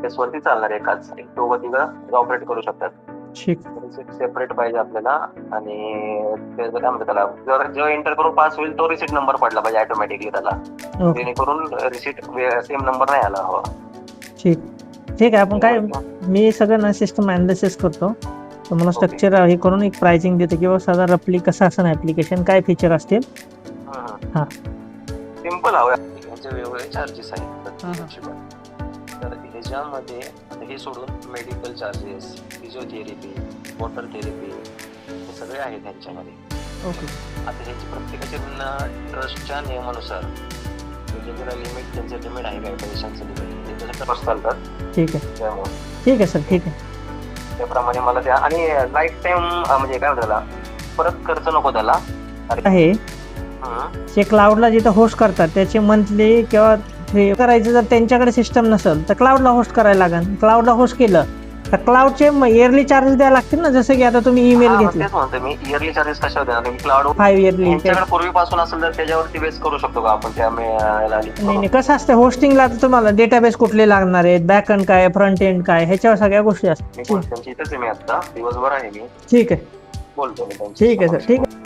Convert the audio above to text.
Base वरती चालणार एकाच, एक दोघं तिघं ऑपरेट करू शकतात. ठीक. रिसिट सेपरेट पाहिजे आपल्याला. आणि ते काय म्हणतात त्याला, जर जो एंटर करून पास होईल तो रिसिट नंबर पडला पाहिजे ऑटोमॅटिकली त्याला, ओके जेणेकरून रिसिट सेम नंबर नाही आला हवा. ठीक. ठीक आहे, आपण काय मी सगळं ना सिस्टम अनालिसिस करतो, तुम्हाला स्ट्रक्चर हे करून एक प्राइसिंग देतो किंवा साधा रफली कसं असं ऍप्लिकेशन काय फीचर असतील. हा सिम्पल हवं. यांचे वेगवेगळे चार्जेस आहेत. तर ह्याच्यामध्ये हे सोडून medical charges, physiotherapy, water therapy हे सगळे आहेत ह्यांच्यामध्ये. ओके. आता ह्याची प्रत्येकाच्या ट्रस्टच्या नियमानुसार वेगवेगळ्या लिमिट, त्यांचं लिमिट आहे काय पैशांचं लिमिट, ते तसं ट्रस्ट चालतात. ठीक आहे. त्यामुळे ठीक आहे सर. ठीक आहे. त्याप्रमाणे मला द्या. आणि लाईफ टाईम म्हणजे काय म्हणतात त्याला, परत खर्च नको त्याला आहे. जे क्लाउडला जिथं होस्ट करतात त्याचे मंथली किंवा हे करायचं, जर त्यांच्याकडे सिस्टम नसेल तर क्लाउडला होस्ट करायला लागेल. क्लाउडला होस्ट केलं तर क्लाउडचे इयरली चार्जेस द्यायला लागतील ना, जसं की आता तुम्ही ईमेल घेतले. तेच म्हणतो मी, इयरली चार्जेस कशावर देणार? मी क्लाउड 5 इयरली. यांच्याकडे पूर्वीपासून असेल तर त्याच्यावरती बेस करू शकतो का आपण त्या नाही, कसं असतं होस्टिंगला, तर तुम्हाला डेटाबेस कुठले लागणार आहेत, बॅक एंड काय, फ्रंट एंड काय, ह्याच्यावर सगळ्या गोष्टी असतात. त्यांची इथेच आहे मी आता, दिवसभर आहे मी. ठीक आहे. बोलतो मी त्यांची. ठीक आहे सर. ठीक आहे.